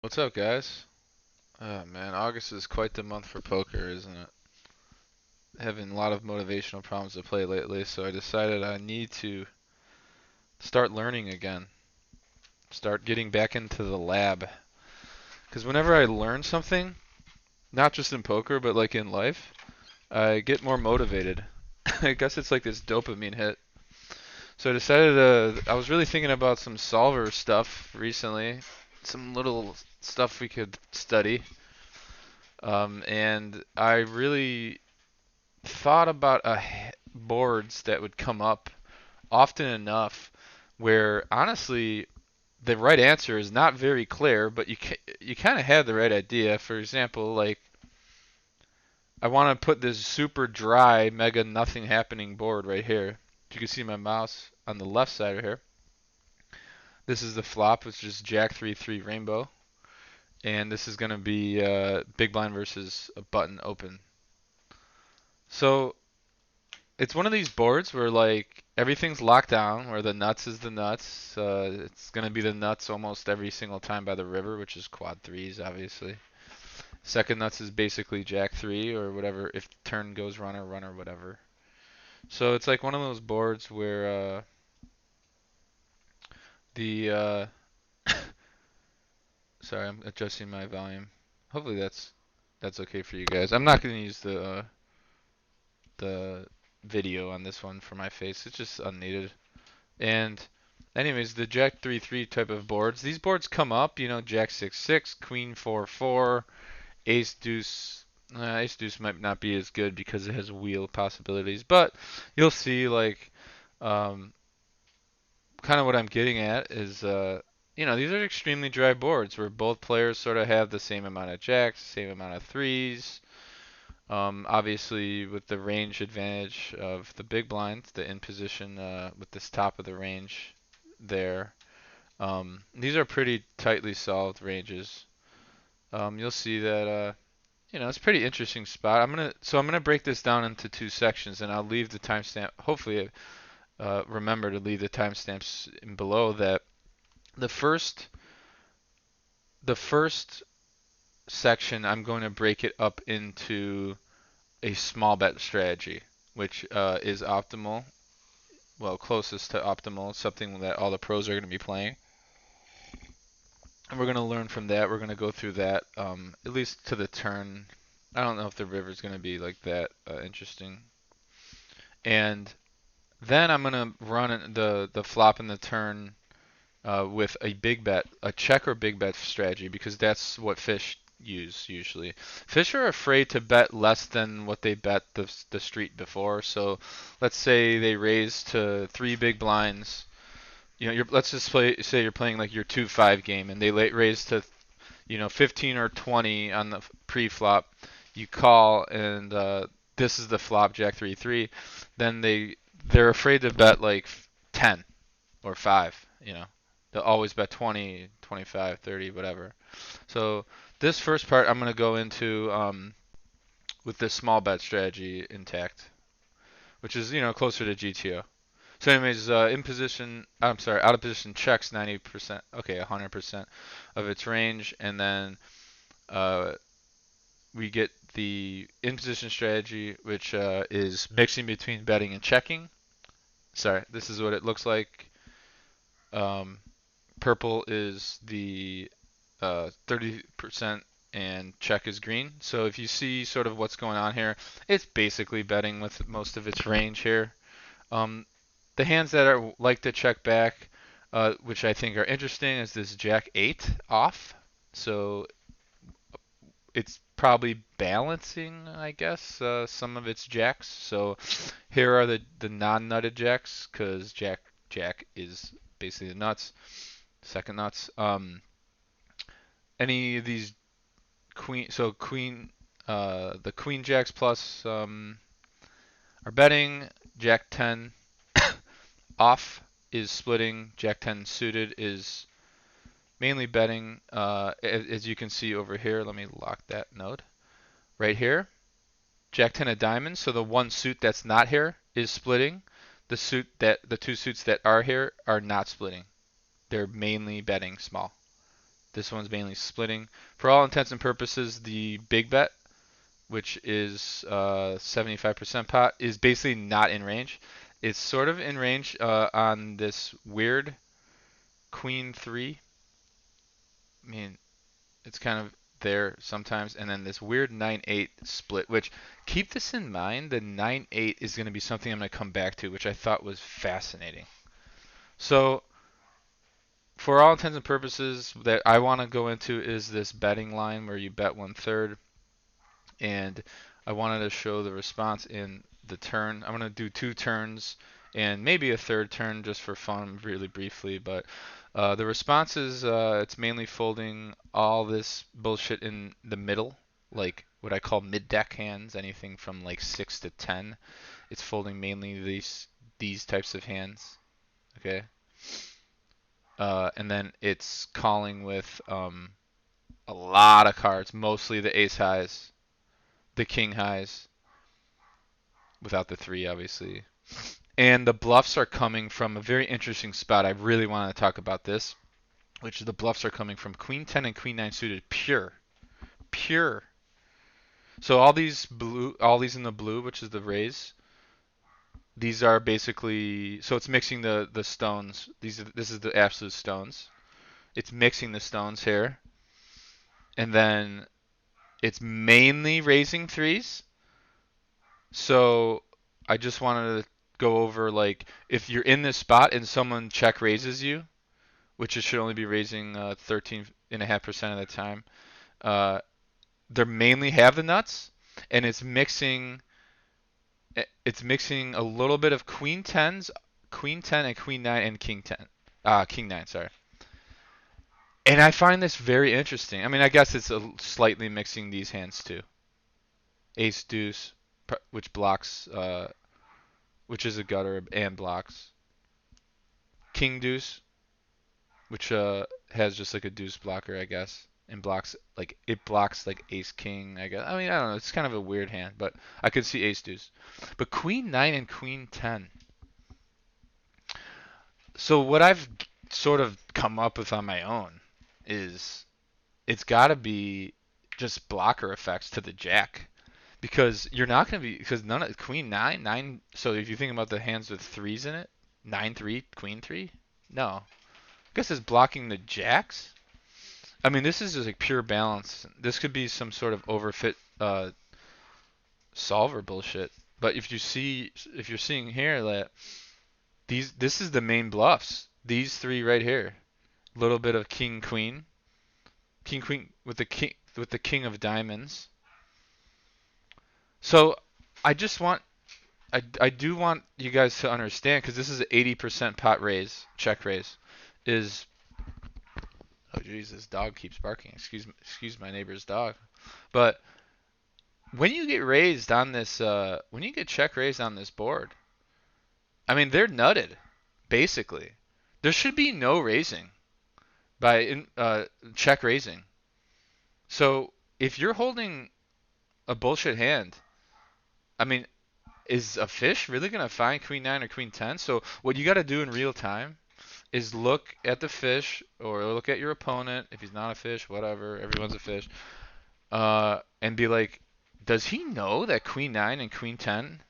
What's up, guys? Oh man, August is quite the month for poker, isn't it? Having a lot of motivational problems to play lately, so I decided I need to start learning again. Start getting back into the lab. Because whenever I learn something, not just in poker, but like in life, I get more motivated. I guess it's like this dopamine hit. So I decided I was really thinking about some solver stuff recently, some little stuff we could study. And I really thought about boards that would come up often enough where honestly the right answer is not very clear, but you kind of have the right idea. For example, like I want to put this super dry, mega nothing happening board right here. You can see my mouse on the left side of here. This is the flop, which is Jack 3-3 rainbow, and this is going to be big blind versus a button open. So it's one of these boards where like everything's locked down, where the nuts is the nuts. It's gonna be the nuts almost every single time by the river, which is quad threes, obviously. Second nuts is basically jack three or whatever if turn goes runner, runner, whatever. So it's like one of those boards where the sorry, I'm adjusting my volume. Hopefully that's okay for you guys. I'm not gonna use the video on this one for my face. It's just unneeded. And anyways, the Jack 3-3 type of boards, these boards come up, Jack 6-6, Queen 4-4, Ace Deuce. Ace Deuce might not be as good because it has wheel possibilities, but you'll see like um, kind of what I'm getting at is these are extremely dry boards where both players sort of have the same amount of jacks, same amount of threes. Obviously, with the range advantage of the big blind, the in position with this top of the range there. These are pretty tightly solved ranges. You'll see that it's a pretty interesting spot. I'm gonna break this down into two sections, and I'll leave the timestamp. Hopefully, remember to leave the timestamps in below that. The first the first section, I'm going to break it up into a small bet strategy, which is optimal. Well, closest to optimal, something that all the pros are going to be playing. And we're going to learn from that. We're going to go through that, at least to the turn. I don't know if the river's going to be like that interesting. And then I'm going to run the flop and the turn with a big bet, a check or big bet strategy, because that's what fish use usually. Fish are afraid to bet less than what they bet the street before. So let's say they raise to three big blinds. Let's just say you're playing like your 2-5 game, and they raise to 15 or 20 on the pre-flop. You call, and this is the flop, Jack 3-3. Then they're afraid to bet like 10 or 5. They'll always bet 20, 25, 30, whatever. So this first part I'm going to go into with this small bet strategy intact, which is closer to GTO. So anyways, in position, I'm sorry, out of position checks 90%, okay, 100% of its range, and then uh, we get the in position strategy, which is mixing between betting and checking. Sorry, this is what it looks like. Um, Purple is the 30% and check is green. So if you see sort of what's going on here, it's basically betting with most of its range here. Um, the hands that are like to check back, which I think are interesting, is this Jack 8 off. So it's probably balancing, I guess, some of its jacks. So here are the non-nutted jacks, because Jack is basically the nuts, second nuts. Any of these the queen jacks plus are betting. Jack 10 off is splitting. Jack 10 suited is mainly betting. As you can see over here, let me lock that node right here. Jack 10 of diamonds, so the one suit that's not here is splitting. The two suits that are here are not splitting. They're mainly betting small. This one's mainly splitting. For all intents and purposes, the big bet, which is 75% pot, is basically not in range. It's sort of in range on this weird queen 3. I mean, it's kind of there sometimes. And then this weird 9-8 split, which keep this in mind, the 9-8 is going to be something I'm going to come back to, which I thought was fascinating. So for all intents and purposes, that I want to go into is this betting line where you bet 1/3, and I wanted to show the response in the turn. I'm going to do 2 turns and maybe a third turn just for fun, really briefly. But the response is it's mainly folding all this bullshit in the middle, like what I call mid-deck hands, anything from like 6 to 10. It's folding mainly these types of hands. Okay. And then it's calling with a lot of cards, mostly the ace highs, the king highs, without the 3, obviously. And the bluffs are coming from a very interesting spot. I really want to talk about this, which is the bluffs are coming from queen 10 and queen 9 suited, pure. Pure. So all these in the blue, which is the raise, these are basically, so it's mixing the stones. This is the absolute stones. It's mixing the stones here. And then it's mainly raising 3s. So I just wanted to go over, like, if you're in this spot and someone check raises you, which it should only be raising 13.5% of the time, uh, they mainly have the nuts, and it's mixing a little bit of queen 10s, queen 10 and queen 9 and king 10, king 9, sorry. And I find this very interesting. I mean, I guess it's slightly mixing these hands too. Ace deuce, which blocks, which is a gutter and blocks. King deuce, which has just like a deuce blocker, I guess, and blocks like ace king, I guess. I mean, I don't know. It's kind of a weird hand, but I could see ace deuce. But queen 9 and queen 10. So what I've sort of come up with on my own is it's got to be just blocker effects to the jack. Because you're not going to be, because none of queen 9, 9, so if you think about the hands with 3s in it, 9-3, queen 3, no. I guess it's blocking the jacks. I mean, this is just like pure balance. This could be some sort of overfit solver bullshit. But if you're seeing here that this is the main bluffs. These 3 right here. A little bit of king queen with the king of diamonds. So I just want I do want you guys to understand, because this is an 80% pot raise, check raise, is, oh jeez, this dog keeps barking. Excuse my neighbor's dog. But when you get raised on this, when you get check raised on this board, I mean, they're nutted, basically. There should be no raising by check raising. So if you're holding a bullshit hand, I mean, is a fish really gonna find queen 9 or queen 10? So what you got to do in real time is look at the fish or look at your opponent. If he's not a fish, whatever, everyone's a fish. And be like, does he know that queen 9 and queen 10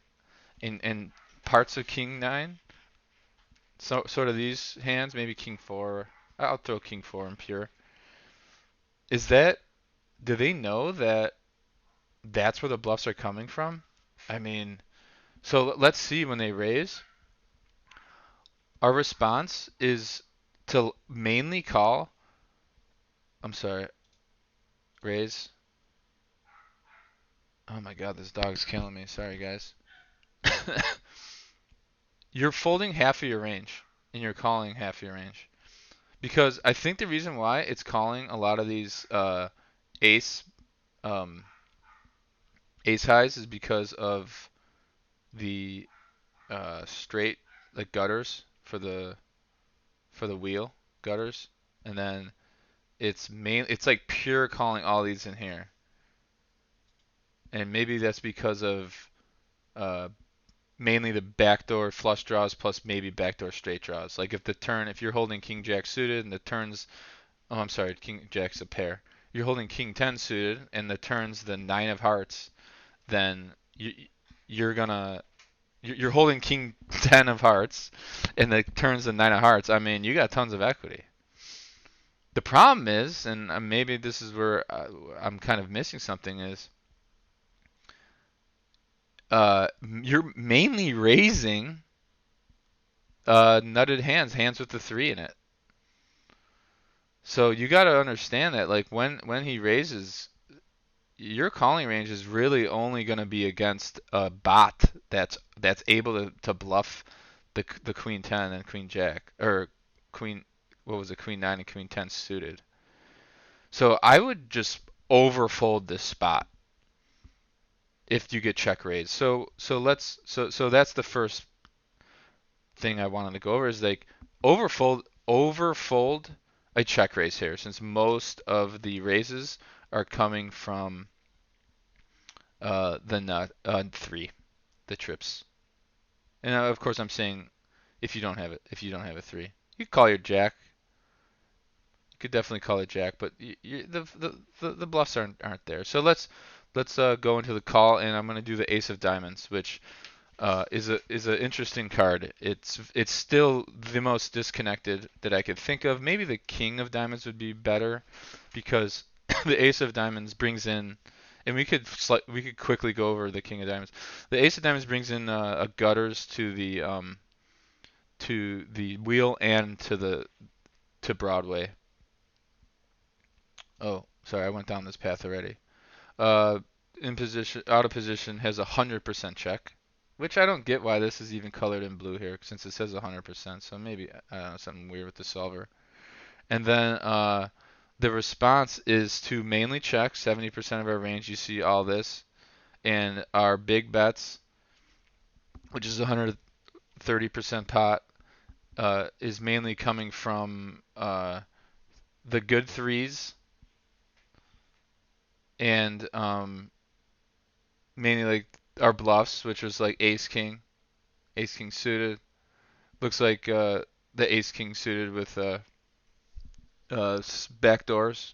and parts of king 9? So sort of these hands, maybe king 4. I'll throw king 4 in pure. Is that, do they know that that's where the bluffs are coming from? I mean, so let's see when they raise. Our response is to mainly call. I'm sorry, raise. Oh my god, this dog's killing me. Sorry, guys. You're folding half of your range and you're calling half of your range. Because I think the reason why it's calling a lot of these ace um, ace highs is because of the straight, like, gutters for the wheel gutters, and then it's like pure calling all these in here, and maybe that's because of uh, mainly the backdoor flush draws plus maybe backdoor straight draws. Like if you're holding king jack suited and the turns Oh, I'm sorry, King Jack's a pair. You're holding King 10 suited, and the turn's the 9 of hearts. Then you're gonna you're holding King 10 of hearts, and the turn's the 9 of hearts. I mean, you got tons of equity. The problem is, and maybe this is where I'm kind of missing something, is you're mainly raising nutted hands, hands with the 3 in it. So you got to understand that, like, when he raises, your calling range is really only going to be against a bot that's able to bluff the queen 10 and queen jack, or queen, what was it, queen 9 and queen 10 suited. So I would just overfold this spot if you get check raised. So that's the first thing I wanted to go over, is like overfold a check raise here, since most of the raises are coming from the nut 3, the trips. And of course I'm saying if you don't have it, if you don't have a 3, you could call your jack. You could definitely call it jack, but the bluffs aren't there. So let's go into the call, and I'm gonna do the ace of diamonds, which is an interesting card. It's still the most disconnected that I could think of. Maybe the king of diamonds would be better, because the ace of diamonds brings in, and we could quickly go over the king of diamonds. The ace of diamonds brings in a gutters to the wheel and to Broadway. Oh, sorry, I went down this path already. Uh, in position, out of position, has 100% check, which I don't get why this is even colored in blue here, since it says 100%. So maybe, I don't know, something weird with the solver. And then the response is to mainly check 70% of our range. You see all this, and our big bets, which is 130% pot, is mainly coming from the good threes, and mainly like our bluffs, which was like ace king suited. Looks like the ace king suited with backdoors,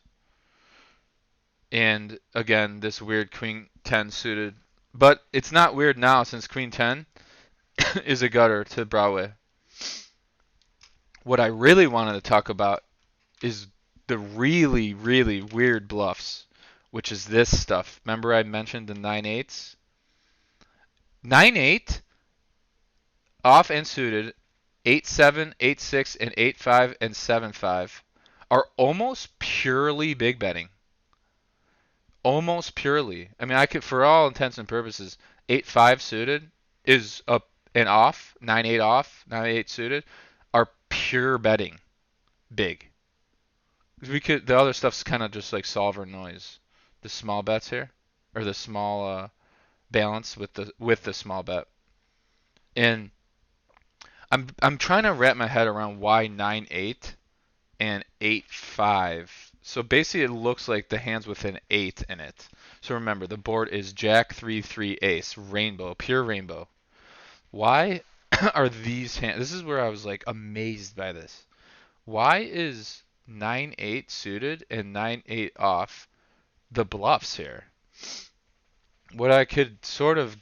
and again this weird queen 10 suited. But it's not weird now, since queen 10 is a gutter to Broadway. What I really wanted to talk about is the really, really weird bluffs, which is this stuff. Remember I mentioned the 9/8s? 9/8 off and suited, 8/7, 8/6, and 8/5 and 7/5 are almost purely big betting. Almost purely. I mean, I could, for all intents and purposes, 8/5 suited is up and off, 9/8 off, 9/8 suited are pure betting big. We could, the other stuff's kind of just like solver noise. The small bets here, or the small balance with the small bet. And I'm trying to wrap my head around why 9/8 and 8/5. So basically, it looks like the hands with an 8 in it. So remember, the board is Jack 3/3 Ace, rainbow, pure rainbow. Why are these hands? This is where I was like amazed by this. Why is 9/8 suited and 9/8 off the bluffs here? What I could sort of,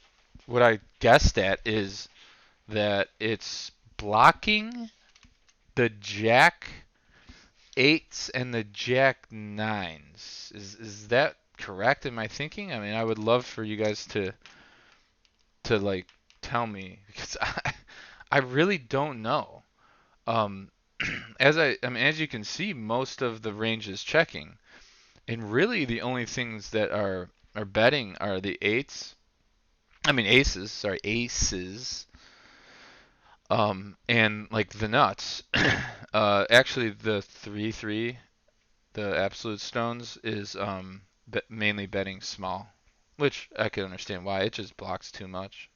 what I guessed at is that it's blocking the Jack 8s and the Jack 9s. Is that correct in my thinking? I mean, I would love for you guys to like tell me, because I really don't know. Um, I mean, as you can see, most of the range is checking, and really the only things that are betting are the 8s. I mean aces, sorry, aces. And like the nuts. Actually, the 3/3, the absolute stones, is mainly betting small, which I can understand why. It just blocks too much.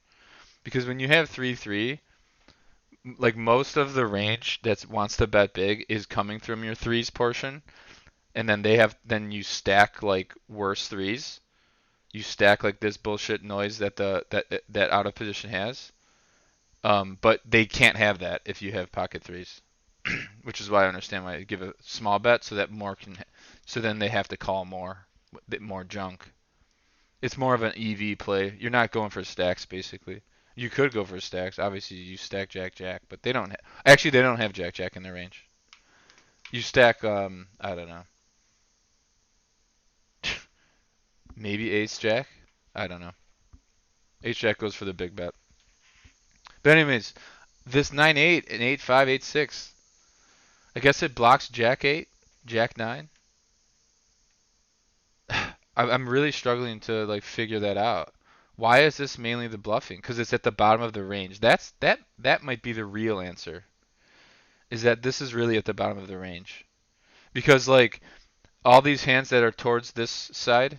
Because when you have 3/3, like most of the range that wants to bet big is coming from your threes portion, and then you stack like worse threes. You stack like this bullshit noise that out of position has. But they can't have that if you have pocket threes. which is why I understand why I give a small bet so that more can, so then they have to call more junk. It's more of an EV play. You're not going for stacks basically. You could go for stacks. Obviously, you stack Jack Jack, but they don't. Actually, they don't have Jack Jack in their range. You stack I don't know, maybe Ace Jack. I don't know. Ace Jack goes for the big bet. But anyways, this 9-8 and 8-5, 8-6. I guess it blocks Jack 8, Jack 9. I'm really struggling to like figure that out. Why is this mainly the bluffing? Because it's at the bottom of the range. That might be the real answer. Is that this is really at the bottom of the range? Because like all these hands that are towards this side.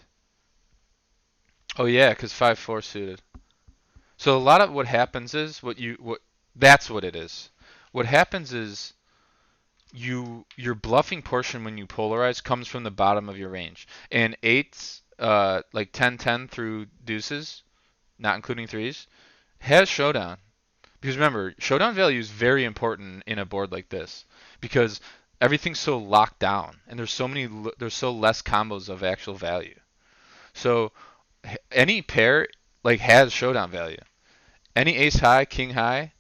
Oh yeah, because 5-4 suited. So a lot of what happens is what that's what it is. What happens is your bluffing portion when you polarize comes from the bottom of your range. And eights, like 10-10 through deuces, not including threes, has showdown. Because remember, showdown value is very important in a board like this because everything's so locked down and there's so less combos of actual value. So any pair like has showdown value. Any ace high, king high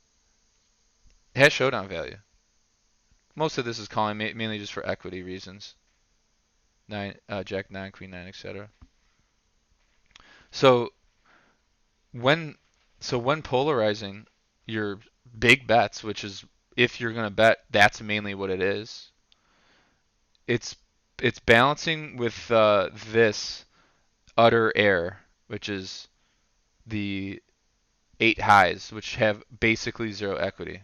has showdown value. Most of this is calling mainly just for equity reasons. Nine, Jack 9, Queen 9, etc. So when when polarizing your big bets, which is if you're gonna bet, that's mainly what it is. It's it's balancing with this utter air, which is the eight highs, which have basically zero equity.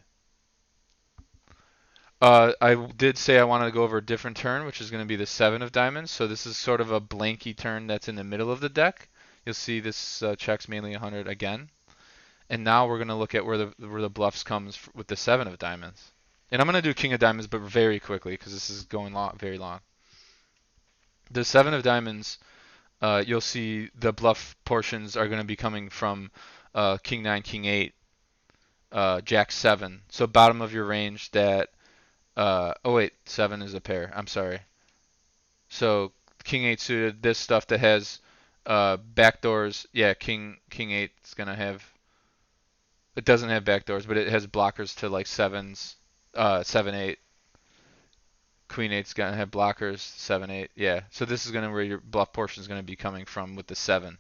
I did say I wanted to go over a different turn, which is going to be the seven of diamonds. So this is sort of a blanky turn that's in the middle of the deck. You'll see this checks mainly 100 again. And now we're going to look at where the bluffs comes with the seven of diamonds. And I'm going to do king of diamonds, but very quickly because this is going very long. The seven of diamonds, you'll see the bluff portions are going to be coming from king 9, king 8, jack 7. So bottom of your range that oh wait, 7 is a pair. I'm sorry. So king 8 suited, this stuff that has backdoors. Yeah, king 8 is gonna have. It doesn't have backdoors, but it has blockers to like sevens, 7 8. Queen 8's gonna have blockers 7 8. Yeah. So this is gonna where your bluff portion is gonna be coming from with the 7.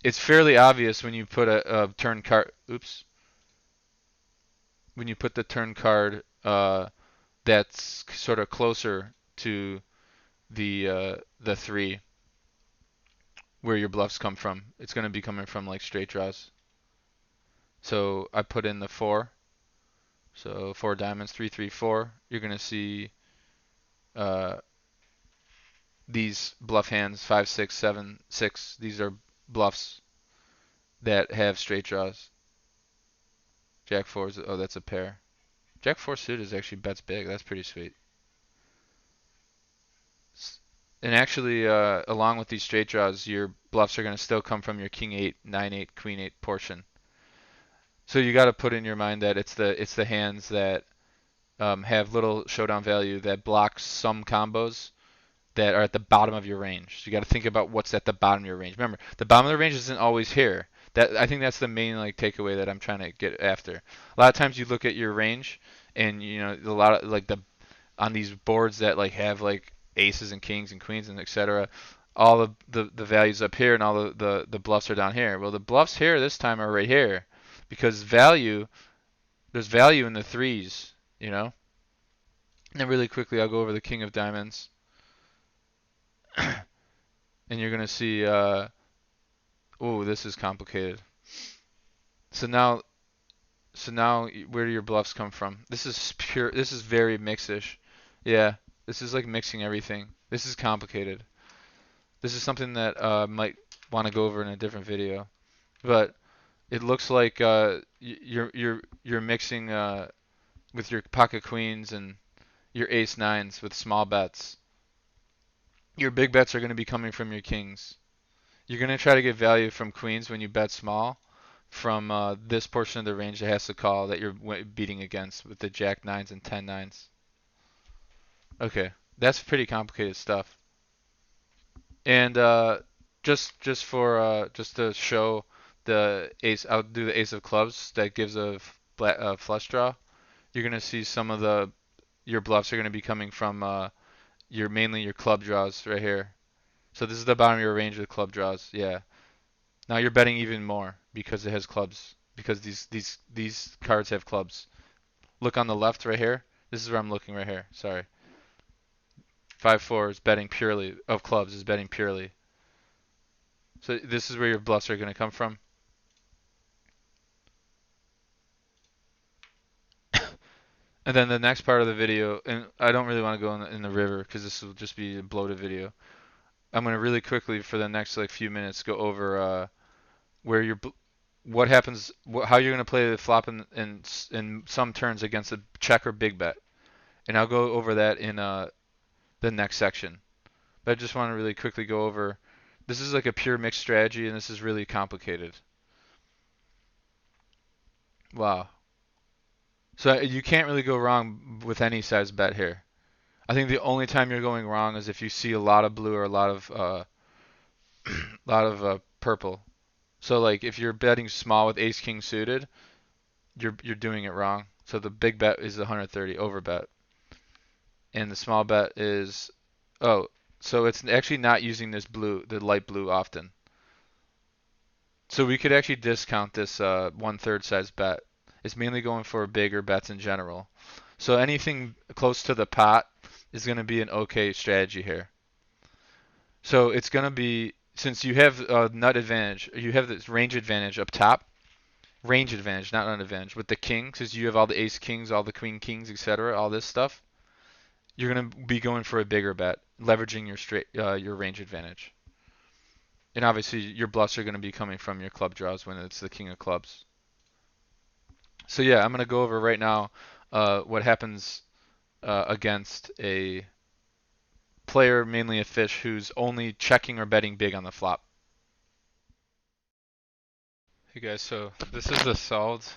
It's fairly obvious when you put a turn card. Oops. When you put the turn card that's sort of closer to the 3 where your bluffs come from. It's going to be coming from like straight draws. So I put in the 4. So 4 diamonds, 3 3 4. You're going to see uh, these bluff hands 5 6 7 6. These are bluffs that have straight draws. Jack 4 is, oh, that's a pair. Jack 4 suited is actually bets big. That's pretty sweet. And actually, along with these straight draws, your bluffs are going to still come from your king 8, 9 8, queen 8 portion. So you got to put in your mind that it's the hands that have little showdown value that blocks some combos that are at the bottom of your range. So you got to think about what's at the bottom of your range. Remember, the bottom of the range isn't always here. That I think that's the main like takeaway that I'm trying to get after. A lot of times you look at your range, and you know a lot of like the on these boards that like have like aces and kings and queens and etc. All of the values up here and all the bluffs are down here. Well, the bluffs here this time are right here because there's value in the threes, you know. And then really quickly I'll go over the king of diamonds, and you're gonna see. Oh, this is complicated. So now where do your bluffs come from? This is pure. This is very mixish. Yeah, this is like mixing everything. This is complicated. This is something that might want to go over in a different video. But it looks like you're mixing with your pocket queens and your ace nines with small bets. Your big bets are going to be coming from your kings. You're going to try to get value from queens when you bet small from this portion of the range that has to call that you're beating against with the Jack nines and 10 nines. Okay, that's pretty complicated stuff. And just to show the ace, I'll do the ace of clubs that gives a flush draw. You're gonna see some of your bluffs are gonna be coming from mainly your club draws right here. So this is the bottom of your range with club draws. Yeah. Now you're betting even more because it has clubs. Because these cards have clubs. Look on the left right here. This is where I'm looking right here. Sorry. 5-4 is betting purely of clubs is betting purely. So this is where your bluffs are going to come from. And then the next part of the video, and I don't really want to go in the river because this will just be a bloated video. I'm going to really quickly for the next like few minutes go over where what happens, how you're going to play the flop in some turns against a check or big bet, and I'll go over that in the next section. But I just want to really quickly go over. This is like a pure mixed strategy, and this is really complicated. Wow. So you can't really go wrong with any size bet here. I think the only time you're going wrong is if you see a lot of blue or a lot of purple. So like if you're betting small with ace king suited, you're doing it wrong. So the big bet is 130 over bet, and the small bet is so it's actually not using this blue, the light blue often. So we could actually discount this 1/3 size bet. It's mainly going for bigger bets in general. So anything close to the pot is going to be an okay strategy here. So it's going to be, since you have nut advantage, you have this range advantage up top. Range advantage, not nut advantage. With the kings, because you have all the ace kings, all the queen kings, etc., all this stuff, you're going to be going for a bigger bet, leveraging your range advantage. And obviously your bluffs are going to be coming from your club draws when it's the king of clubs. So yeah, I'm going to go over right now what happens against a player, mainly a fish, who's only checking or betting big on the flop. Hey guys, so this is the solved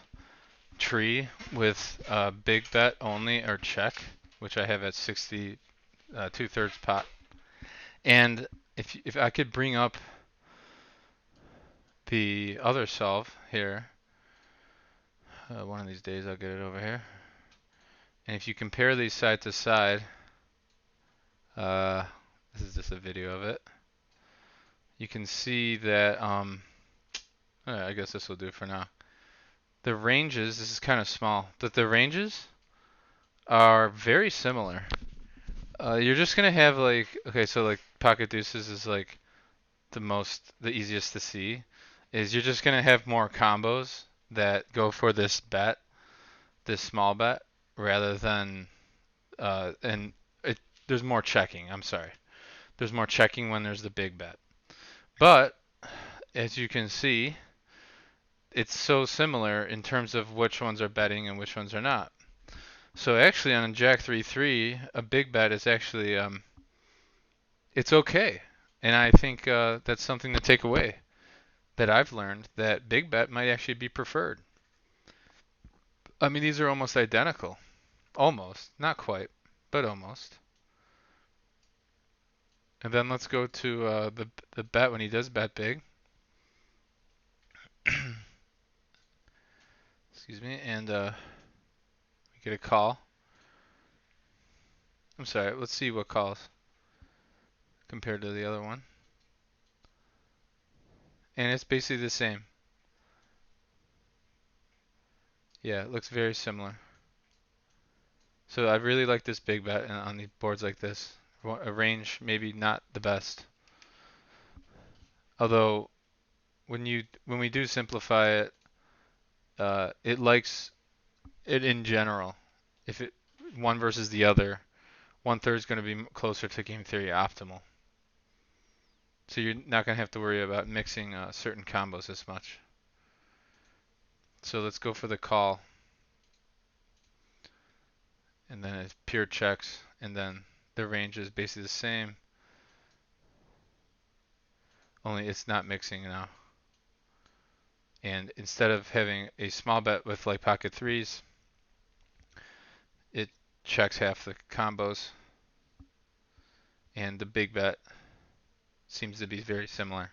tree with big bet only or check, which I have at 60 2/3 pot. And if I could bring up the other solve here, one of these days I'll get it over here. And if you compare these side to side, this is just a video of it. You can see that, I guess this will do for now. The ranges, this is kind of small, but the ranges are very similar. You're just gonna have like, okay, so like pocket deuces is like the easiest to see. Is you're just gonna have more combos that go for this bet, this small bet, rather than, and there's more checking. I'm sorry. There's more checking when there's the big bet. But as you can see, it's so similar in terms of which ones are betting and which ones are not. So actually on Jack 3-3, a big bet is actually it's okay. And I think that's something to take away, that I've learned that big bet might actually be preferred. I mean, these are almost identical. Almost. Not quite, but almost. And then let's go to the bet when he does bet big. Excuse me. And we get a call. I'm sorry. Let's see what calls compared to the other one. And it's basically the same. Yeah, it looks very similar. So I really like this big bet on the boards like this. A range maybe not the best. Although when we do simplify it, it likes it in general. If it one versus the other, 1/3 is going to be closer to game theory optimal. So you're not going to have to worry about mixing certain combos as much. So let's go for the call. And then it's pure checks. And then the range is basically the same. Only it's not mixing now. And instead of having a small bet with like pocket threes, it checks half the combos. And the big bet seems to be very similar.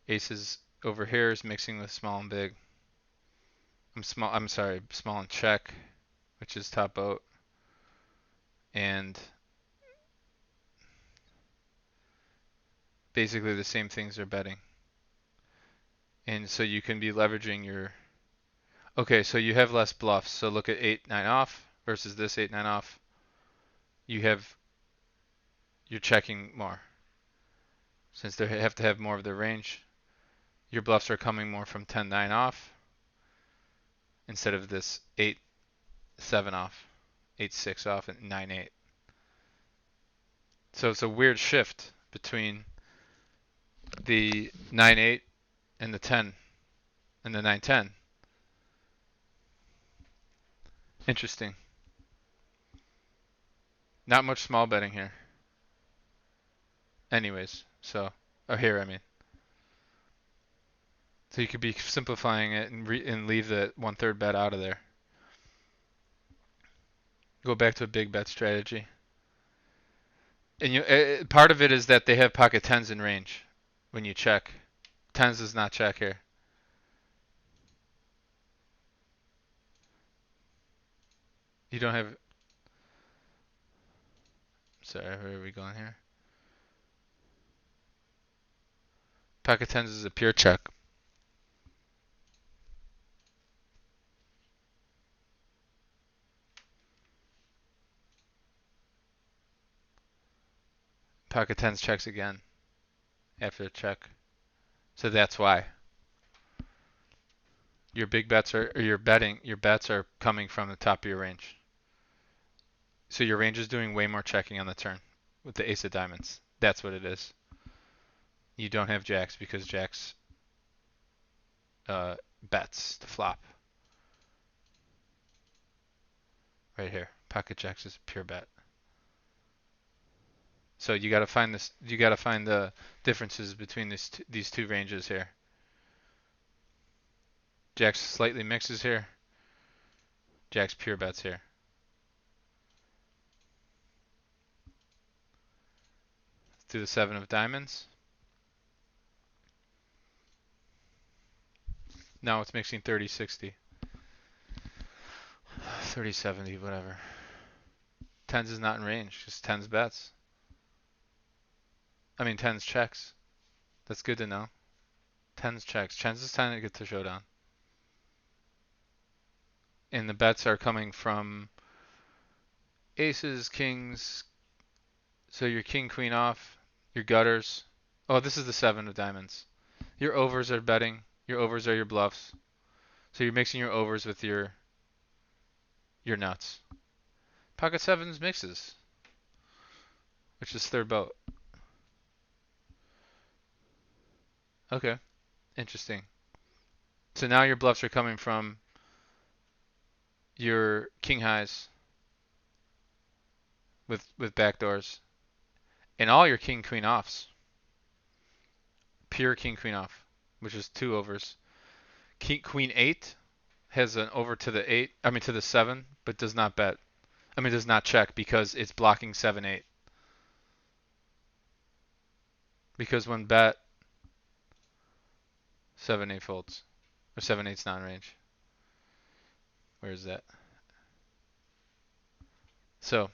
Aces over here is mixing with small and big. I'm sorry, small and check, which is top out. And basically the same things are betting. And so you can be leveraging your. Okay, so you have less bluffs. So look at 8-9 off versus this 8-9 off. You're checking more. Since they have to have more of their range, your bluffs are coming more from 10-9 off instead of this 8-7 off, 8-6 off, and 9-8. So it's a weird shift between the 9-8 and the 10 and the 9-10. Interesting. Not much small betting here. Anyways, so, or here, I mean. So you could be simplifying it and leave the 1/3 bet out of there. Go back to a big bet strategy. And part of it is that they have pocket tens in range when you check. Tens does not check here. You don't have. Sorry, where are we going here? Pocket tens is a pure check. Pocket tens checks again after the check. So that's why your big bets are, or your bets are coming from the top of your range. So your range is doing way more checking on the turn with the ace of diamonds. That's what it is. You don't have jacks because jacks bets to flop. Right here, pocket jacks is a pure bet. So you got to find this. You got to find the differences between these two ranges here. Jacks slightly mixes here. Jacks pure bets here. Let's do the 7 of diamonds. Now it's mixing 30-60. 30-70, whatever. Tens is not in range, just tens bets. I mean tens checks. That's good to know. Tens checks. Tens is trying to get to showdown. And the bets are coming from aces, kings. So your king, queen off, your gutters. Oh, this is the 7 of diamonds. Your overs are betting. Your overs are your bluffs. So you're mixing your overs with your nuts. Pocket sevens mixes, which is third boat. Okay, interesting. So now your bluffs are coming from your king highs with backdoors, and all your king queen offs. Pure king queen off, which is 2 overs. King queen 8 has an over to the 8. I mean to the 7, but does not bet. I mean does not check because it's blocking 7-8. Because when bet 7-8 folds, or 7-8's not in range. Where is that? So,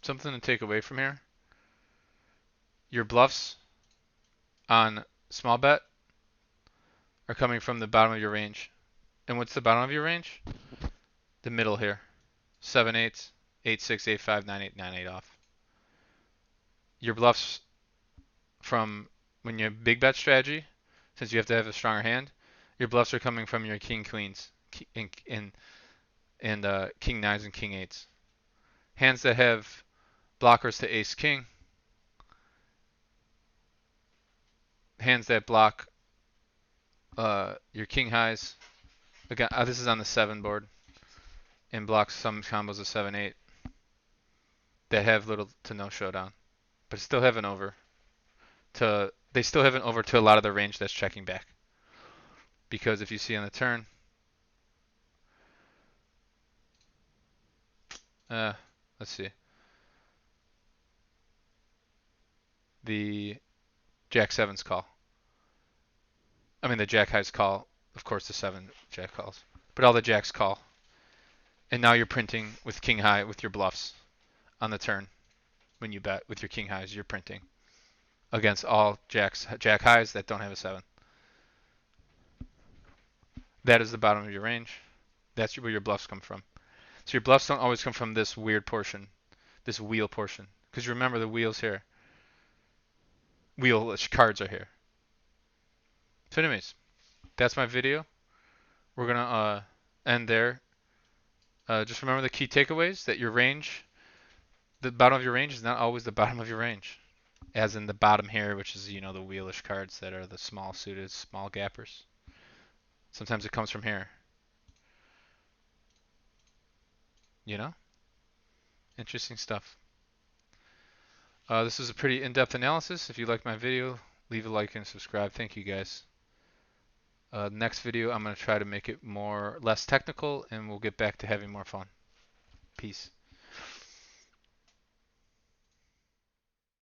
something to take away from here. Your bluffs on small bet are coming from the bottom of your range. And what's the bottom of your range? The middle here. 7-8, 8-6, 8-5, 9-8, 9-8 off. Your bluffs from when you have big bet strategy, since you have to have a stronger hand, your bluffs are coming from your king queens and king nines and king eights. Hands that have blockers to ace king. Hands that block your king highs. Again, this is on the 7 board. And blocks some combos of 7-8 that have little to no showdown, but still have an over. They still have an over to a lot of the range that's checking back. Because if you see on the turn, let's see, the Jack sevens call. I mean the Jack highs call. Of course the 7 Jack calls, but all the Jacks call. And now you're printing with King high with your bluffs on the turn. When you bet with your King highs, you're printing against all Jack highs that don't have a 7. That is the bottom of your range. That's where your bluffs come from. So your bluffs don't always come from this weird portion, this wheel portion. Because you remember the wheel's here. Wheel cards are here. So anyways, that's my video. We're going to end there. Just remember the key takeaways that your range, the bottom of your range is not always the bottom of your range. As in the bottom here, which is, the wheelish cards that are the small suited, small gappers. Sometimes it comes from here. Interesting stuff. This is a pretty in-depth analysis. If you like my video, leave a like and subscribe. Thank you guys. Next video, I'm going to try to make it less technical, and we'll get back to having more fun. Peace.